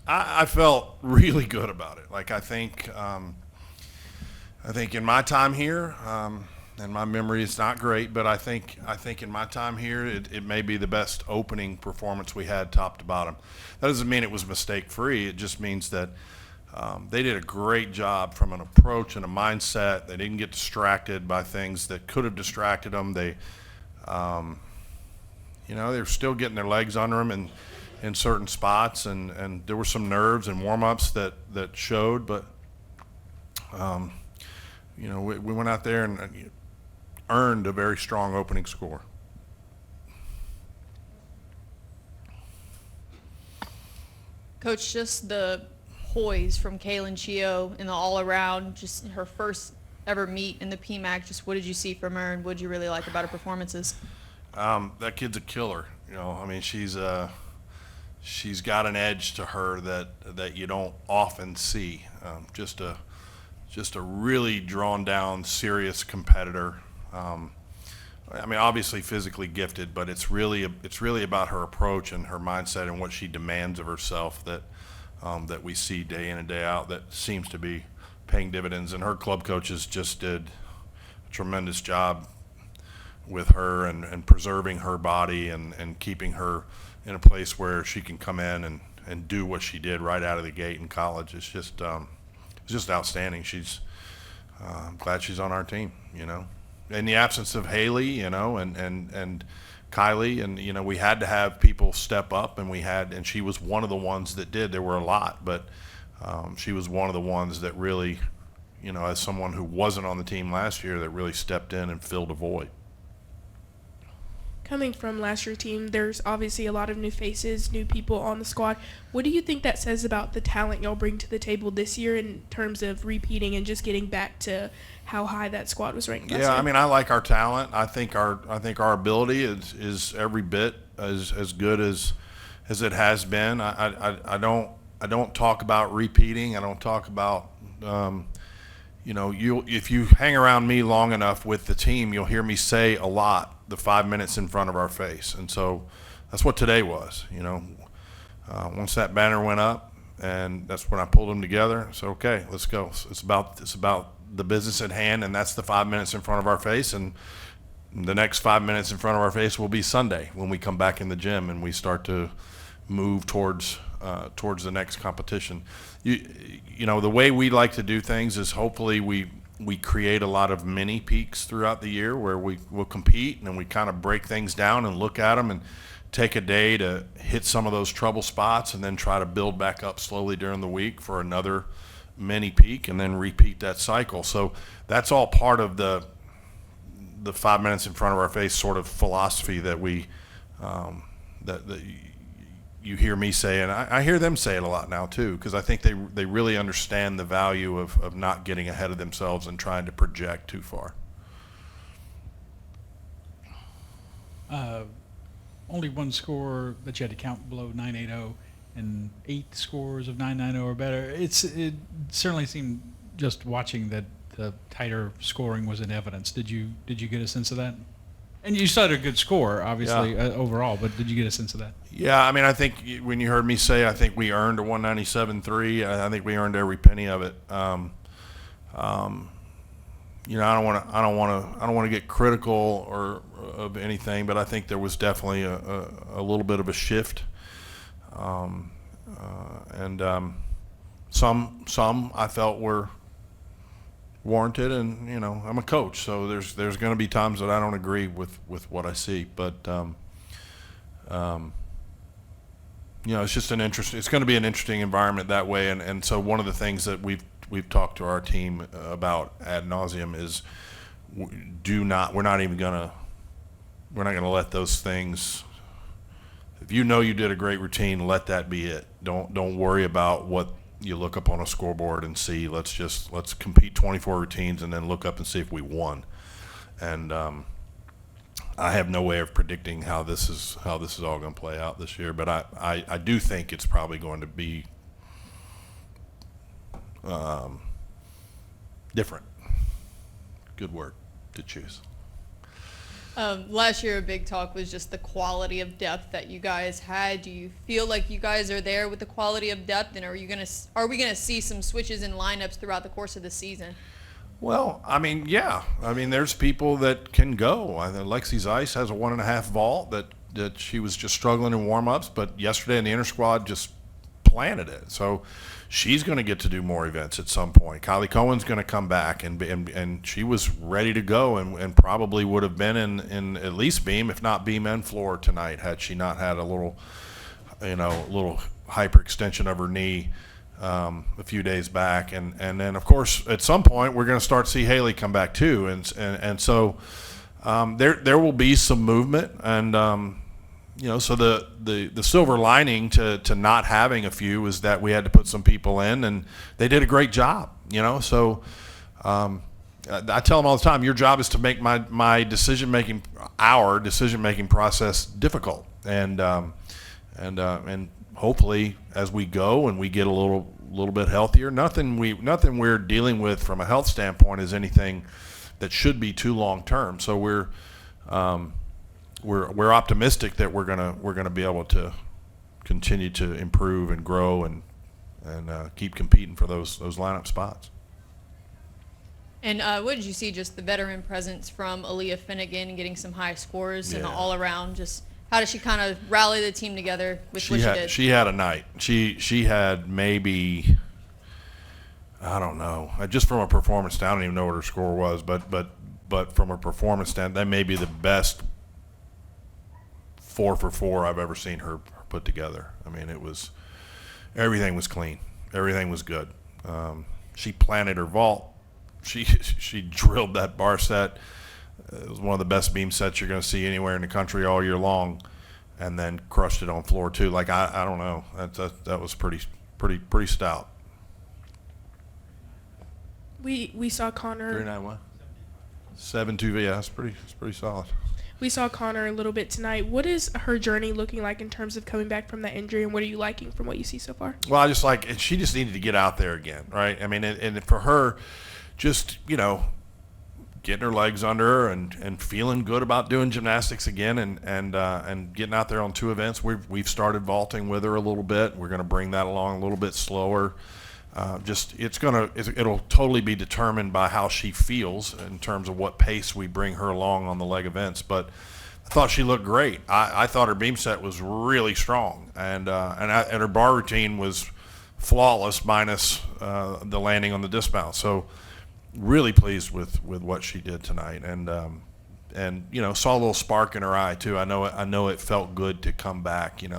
I felt really good about it. Like I think in my time here, and my memory is not great, but I think in my time here, it may be the best opening performance we had, top to bottom. That doesn't mean it was mistake free. It just means that they did a great job from an approach and a mindset. They didn't get distracted by things that could have distracted them. They're still getting their legs under them in certain spots, and there were some nerves and warm-ups that showed, but we went out there and earned a very strong opening score. Coach, just the poise from Kaylin Chio in the all-around, just her first ever meet in the PMAC. Just what did you see from her, and what did you really like about her performances? That kid's a killer. I mean, she's got an edge to her that you don't often see. Just a really drawn down, serious competitor. I mean, obviously physically gifted, but it's really about her approach and her mindset and what she demands of herself that we see day in and day out that seems to be paying dividends. And her club coaches just did a tremendous job with her and preserving her body and keeping her in a place where she can come in and do what she did right out of the gate in college. It's just outstanding. I'm glad she's on our team, In the absence of Haley, and Kylie, and we had to have people step up, and she was one of the ones that did. There were a lot, but she was one of the ones that really, as someone who wasn't on the team last year, that really stepped in and filled a void. Coming from last year's team, there's obviously a lot of new faces, new people on the squad. What do you think that says about the talent y'all bring to the table this year in terms of repeating and just getting back to how high that squad was ranked last year? I mean, I like our talent. I think our ability is every bit as good as it has been. I don't talk about repeating. I don't talk about if you hang around me long enough with the team, you'll hear me say a lot the 5 minutes in front of our face. And so that's what today was, once that banner went up, and that's when I pulled them together. So, okay, let's go. It's about the business at hand, and that's the 5 minutes in front of our face. And the next 5 minutes in front of our face will be Sunday when we come back in the gym and we start to move towards the next competition. The way we like to do things is hopefully we create a lot of mini peaks throughout the year where we will compete and then we kind of break things down and look at them and take a day to hit some of those trouble spots and then try to build back up slowly during the week for another mini peak and then repeat that cycle. So that's all part of the 5 minutes in front of our face sort of philosophy that we that you hear me say, and I hear them say it a lot now too, because I think they really understand the value of not getting ahead of themselves and trying to project too far. Only one score that you had to count below 980 and 8 scores of 990 or better. It certainly seemed, just watching, that the tighter scoring was in evidence. Did you get a sense of that? And you still had a good score, obviously, overall, but did you get a sense of that? Yeah, I mean, I think when you heard me say I think we earned a 197.3, I think we earned every penny of it. I don't want to get critical or of anything, but I think there was definitely a little bit of a shift, and some I felt were warranted, and I'm a coach, so there's going to be times that I don't agree with what I see, but it's just it's going to be an interesting environment that way, and so one of the things that we've talked to our team about ad nauseum is we're not going to let those things. If you did a great routine, let that be it. Don't worry about what you look up on a scoreboard and see. Let's compete 24 routines and then look up and see if we won. And I have no way of predicting how this is all going to play out this year, but I do think it's probably going to be different. Good word to choose. Last year, a big talk was just the quality of depth that you guys had. Do you feel like you guys are there with the quality of depth, and are we gonna see some switches in lineups throughout the course of the season? Well, I mean, yeah. I mean, there's people that can go. Lexi Zeiss has a 1.5 vault that she was just struggling in warm-ups, but yesterday in the inter squad just planted it. So she's going to get to do more events at some point. Kylie Cohen's going to come back, and she was ready to go and probably would have been in at least beam, if not beam and floor tonight, had she not had a little hyperextension of her knee a few days back. And then, of course, at some point, we're going to start to see Haley come back too. And so there will be some movement. And, so the silver lining to not having a few is that we had to put some people in, and they did a great job, So I tell them all the time, your job is to make my decision-making, our decision-making process difficult. And hopefully as we go and we get a little bit healthier, nothing we're dealing with from a health standpoint is anything that should be too long-term. So we're optimistic that we're gonna be able to continue to improve and grow and keep competing for those lineup spots. And what did you see, just the veteran presence from Aleah Finnegan getting some high scores and Yeah. all around? Just how does she kind of rally the team together with what she did? She had a night. She had maybe, I don't know, just from a performance stand, I don't even know what her score was, but from a performance stand, that may be the best 4 for 4 I've ever seen her put together. I mean, everything was clean. Everything was good. She planted her vault. She drilled that bar set. It was one of the best beam sets you're going to see anywhere in the country all year long, and then crushed it on floor too. Like I don't know, that was pretty stout. We saw Connor. 391. 7-2. Yeah, it's pretty solid. We saw Connor a little bit tonight. What is her journey looking like in terms of coming back from that injury, and what are you liking from what you see so far? Well, I just like, and she just needed to get out there again, right? I mean, and for her, just getting her legs under her and feeling good about doing gymnastics again, and getting out there on 2 events. We've started vaulting with her a little bit. We're going to bring that along a little bit slower. It'll totally be determined by how she feels in terms of what pace we bring her along on the leg events. But I thought she looked great. I thought her beam set was really strong, and her bar routine was flawless, minus the landing on the dismount. So really pleased with what she did tonight, and saw a little spark in her eye too. I know it felt good to come back. You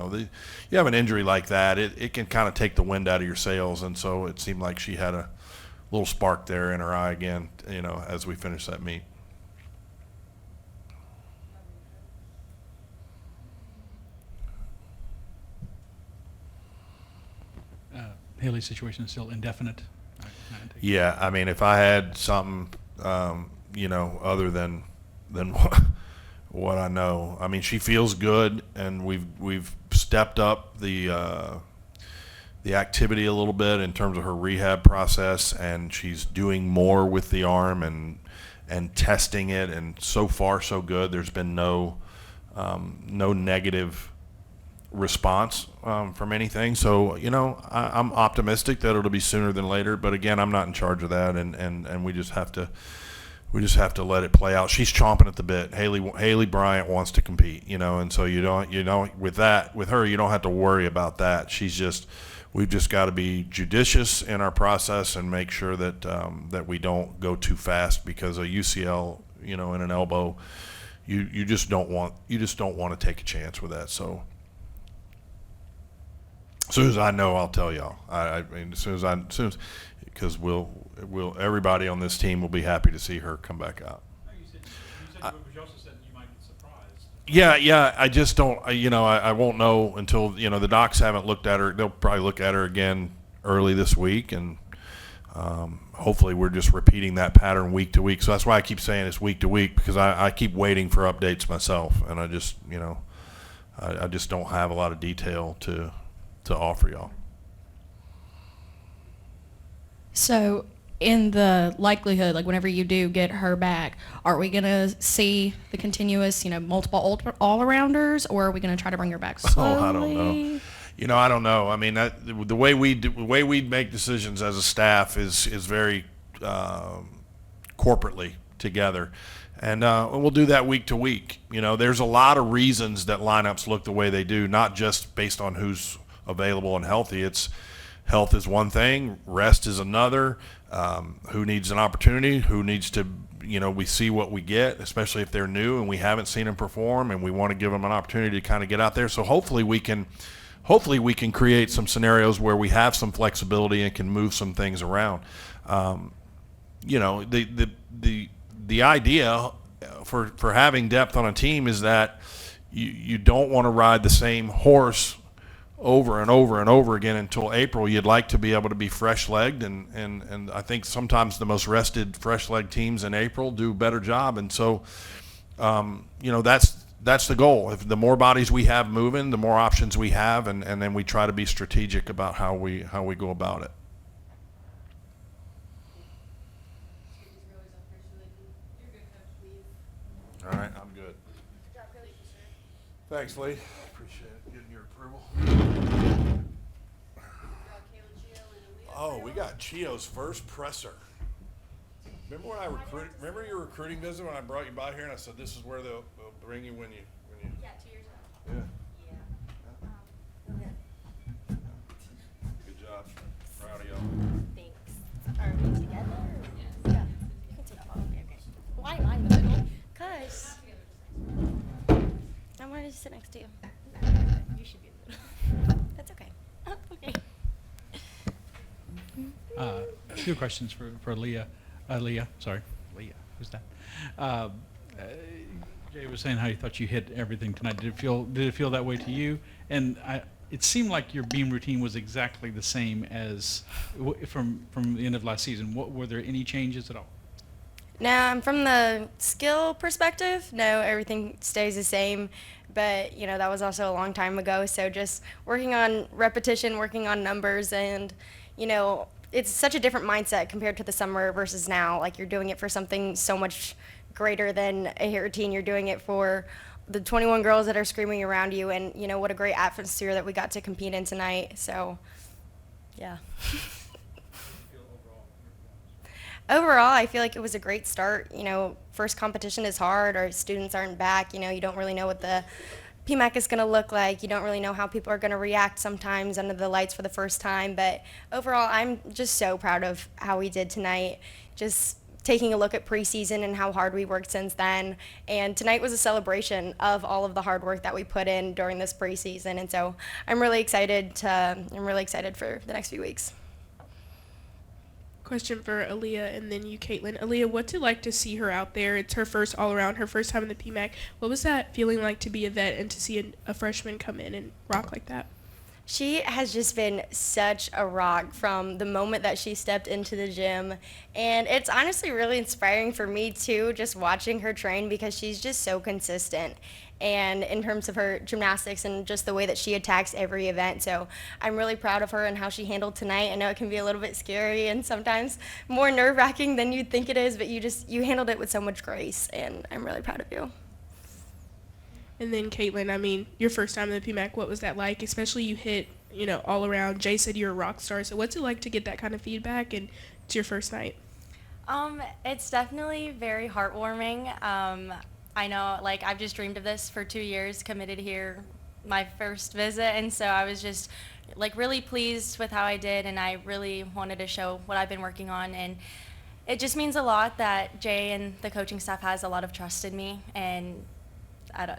have an injury like that, it can kind of take the wind out of your sails, and so it seemed like she had a little spark there in her eye again, as we finished that meet. Haley's situation is still indefinite. Yeah, I mean, if I had something, other than what I know, I mean, she feels good, and we've stepped up the activity a little bit in terms of her rehab process, and she's doing more with the arm and testing it, and so far so good. There's been no negative response from anything, so I'm optimistic that it'll be sooner than later, but again, I'm not in charge of that, and we just have to let it play out. She's chomping at the bit. Haley Bryant wants to compete, and so with her you don't have to worry about that. We've just got to be judicious in our process and make sure that we don't go too fast, because a UCL in an elbow, you just don't want to take a chance with that. So as soon as I know, I'll tell y'all. I mean, because everybody on this team will be happy to see her come back out. But you also said you might get surprised. Yeah. I just don't. I won't know until the docs haven't looked at her. They'll probably look at her again early this week, and hopefully we're just repeating that pattern week to week. So that's why I keep saying it's week to week, because I keep waiting for updates myself, and I just I just don't have a lot of detail to offer y'all. So in the likelihood, like whenever you do get her back, are we gonna see the continuous, multiple all-arounders, or are we gonna try to bring her back slowly? Oh, I don't know. I don't know. I mean, the way we make decisions as a staff is very corporately together, and we'll do that week to week. There's a lot of reasons that lineups look the way they do, not just based on who's available and healthy. It's health is one thing, rest is another. Who needs an opportunity? Who needs to? We see what we get, especially if they're new and we haven't seen them perform, and we want to give them an opportunity to kind of get out there. So hopefully we can create some scenarios where we have some flexibility and can move some things around. The idea for having depth on a team is that you don't want to ride the same horse over and over and over again until April. You'd like to be able to be fresh-legged, and I think sometimes the most rested, fresh-legged teams in April do a better job. And so, that's the goal. If the more bodies we have moving, the more options we have, and then we try to be strategic about how we go about it. All right, I'm good. Thanks, Lee. Appreciate it. Getting your approval. Oh, we got Chio's first presser. Remember your recruiting visit when I brought you by here and I said this is where they'll bring you when you. Yeah, 2 years ago. Yeah. Yeah. Good job. Proud of y'all. Thanks. Are we together? Yes. Yeah. You can take all of me. Okay. Why am I in the middle? Because I wanted to sit next to you. You should be in the middle. That's okay. Okay. Two questions for Leah. Leah, sorry. Leah, who's that? Jay was saying how you thought you hit everything tonight. Did it feel that way to you? And it seemed like your beam routine was exactly the same as from the end of last season. Were there any changes at all? Now, from the skill perspective, no, everything stays the same. But, that was also a long time ago. So just working on repetition, working on numbers, and, it's such a different mindset compared to the summer versus now. Like, you're doing it for something so much greater than a hit routine. You're doing it for the 21 girls that are screaming around you. And, what a great atmosphere that we got to compete in tonight. So, yeah. Overall, I feel like it was a great start. First competition is hard. Our students aren't back. You don't really know what the PMAC is going to look like. You don't really know how people are going to react sometimes under the lights for the first time. But overall, I'm just so proud of how we did tonight. Just taking a look at preseason and how hard we worked since then. And tonight was a celebration of all of the hard work that we put in during this preseason. And so I'm really excited for the next few weeks. Question for Aleah and then you, Kaylyn. Aleah, what's it like to see her out there? It's her first all-around, her first time in the PMAC. What was that feeling like to be a vet and to see a freshman come in and rock like that? She has just been such a rock from the moment that she stepped into the gym. And it's honestly really inspiring for me, too, just watching her train because she's just so consistent. And in terms of her gymnastics and just the way that she attacks every event. So I'm really proud of her and how she handled tonight. I know it can be a little bit scary and sometimes more nerve-wracking than you'd think it is, but you handled it with so much grace, and I'm really proud of you. And then Kaylyn, your first time in the PMAC, what was that like? Especially you hit, all around. Jay said you're a rock star. So what's it like to get that kind of feedback and it's your first night? It's definitely very heartwarming. I know, I've just dreamed of this for 2 years, committed here my first visit, and so I was just, really pleased with how I did, and I really wanted to show what I've been working on, and it just means a lot that Jay and the coaching staff has a lot of trust in me, and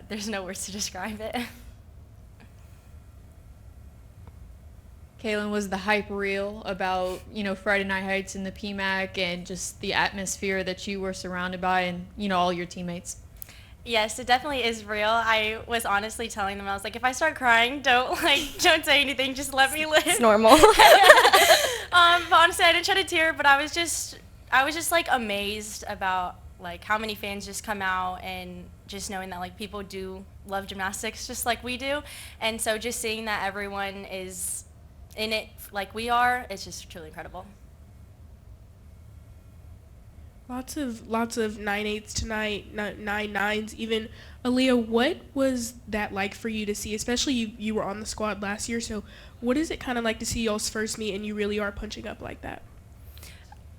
there's no words to describe it. Kaylin, was the hype real about, Friday Night Heights and the PMAC and just the atmosphere that you were surrounded by and, all your teammates? Yes, it definitely is real. I was honestly telling them, I was like, if I start crying, don't say anything, just let me live. It's normal. But honestly, I didn't shed a tear, but I was just amazed about how many fans just come out, and just knowing that people do love gymnastics just like we do. And so just seeing that everyone is in it like we are, it's just truly incredible. Lots of 9/8s tonight, 9/9s even. Aleah, what was that like for you to see? Especially you were on the squad last year, so what is it kind of like to see y'all's first meet and you really are punching up like that?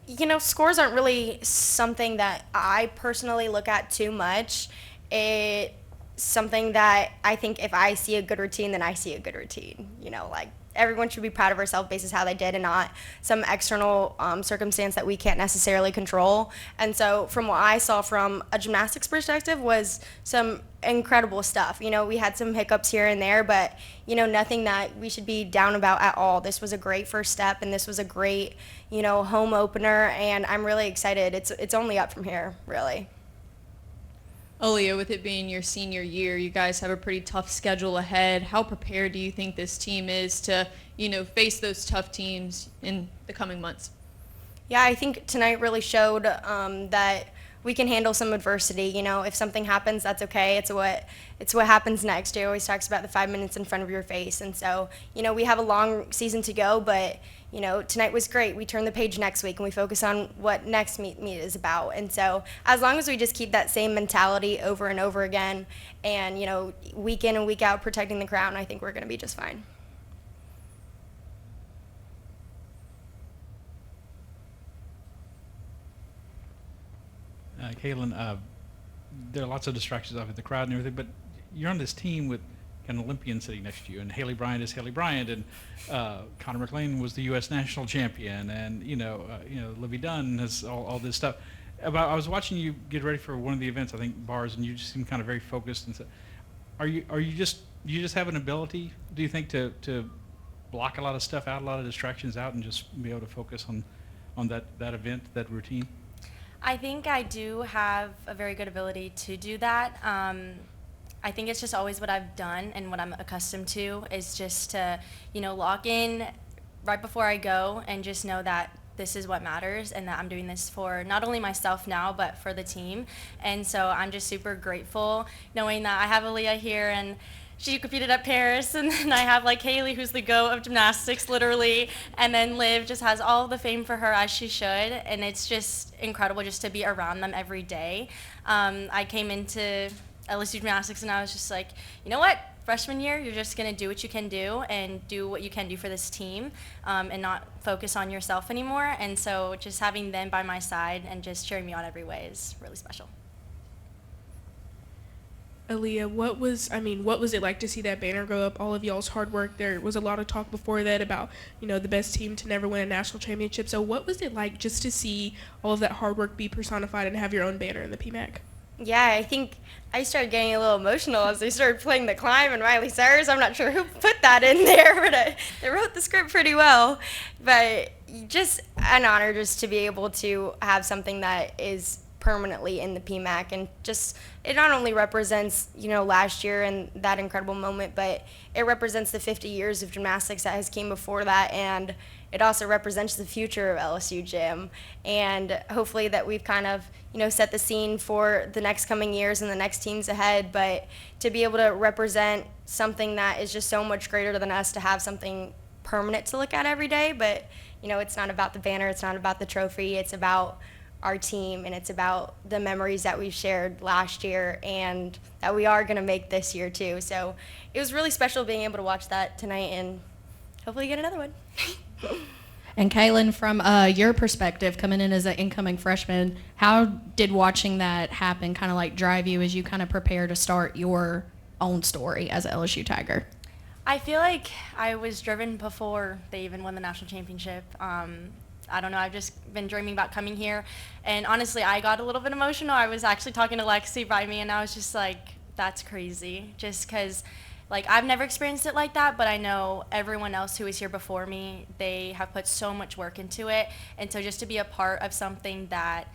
You know, scores aren't really something that I personally look at too much. It's something that I think if I see a good routine, then I see a good routine. You know, like everyone should be proud of herself based on how they did and not some external circumstance that we can't necessarily control. And so from what I saw from a gymnastics perspective was some incredible stuff. You know, we had some hiccups here and there, but, you know, nothing that we should be down about at all. This was a great first step, and this was a great, you know, home opener, and I'm really excited. It's only up from here, really. Aleah, with it being your senior year, you guys have a pretty tough schedule ahead. How prepared do you think this team is to, you know, face those tough teams in the coming months? Yeah, I think tonight really showed that we can handle some adversity. You know, if something happens, that's okay. It's what happens next. Jay always talks about the 5 minutes in front of your face, and so you know we have a long season to go, but you know tonight was great. We turn the page next week and we focus on what next meet is about. And so as long as we just keep that same mentality over and over again, and you know week in and week out protecting the crown, I think we're going to be just fine. Kaylyn, there are lots of distractions off at the crowd and everything, but you're on this team with an Olympian sitting next to you, and Haley Bryant is Haley Bryant, and Connor McLean was the U.S. national champion, and Libby Dunn has all this stuff. I was watching you get ready for one of the events, I think bars, and you just seem kind of very focused. And so, you just have an ability, do you think, to block a lot of stuff out, a lot of distractions out, and just be able to focus on that event, that routine? I think I do have a very good ability to do that. I think it's just always what I've done and what I'm accustomed to is just to, you know, lock in right before I go and just know that this is what matters and that I'm doing this for not only myself now, but for the team. And so I'm just super grateful knowing that I have Aleah here, and she competed at Paris, and then I have like Haley, who's the GOAT of gymnastics, literally, and then Liv just has all the fame for her as she should, and it's just incredible just to be around them every day. I came into LSU Gymnastics and I was just like, you know what? Freshman year, you're just going to do what you can do and do what you can do for this team and not focus on yourself anymore. And so just having them by my side and just cheering me on every way is really special. Aleah, what was it like to see that banner go up, all of y'all's hard work? There was a lot of talk before that about, you know, the best team to never win a national championship. So what was it like just to see all of that hard work be personified and have your own banner in the PMAC? Yeah, I think I started getting a little emotional as they started playing The Climb and Miley Cyrus. I'm not sure who put that in there, but they wrote the script pretty well. But just an honor just to be able to have something that is permanently in the PMAC, and just it not only represents, you know, last year and that incredible moment, but it represents the 50 years of gymnastics that has came before that, and it also represents the future of LSU Gym, and hopefully that we've kind of, you know, set the scene for the next coming years and the next teams ahead. But to be able to represent something that is just so much greater than us, to have something permanent to look at every day. But you know, it's not about the banner, it's not about the trophy, it's about our team, and it's about the memories that we've shared last year and that we are going to make this year too. So it was really special being able to watch that tonight and hopefully get another one. And Kaylyn, from your perspective, coming in as an incoming freshman, how did watching that happen kind of like drive you as you kind of prepare to start your own story as an LSU Tiger? I feel like I was driven before they even won the national championship. I don't know, I've just been dreaming about coming here. And honestly, I got a little bit emotional. I was actually talking to Lexi by me, and I was just like, that's crazy. Just because, like, I've never experienced it like that, but I know everyone else who was here before me, they have put so much work into it. And so just to be a part of something that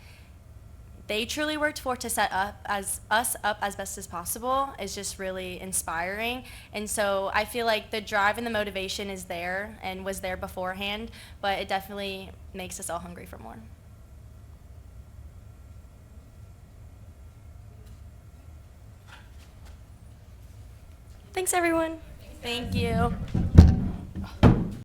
they truly worked for to set us up as best as possible is just really inspiring. And so I feel like the drive and the motivation is there and was there beforehand, but it definitely makes us all hungry for more. Thanks, everyone. Thank you.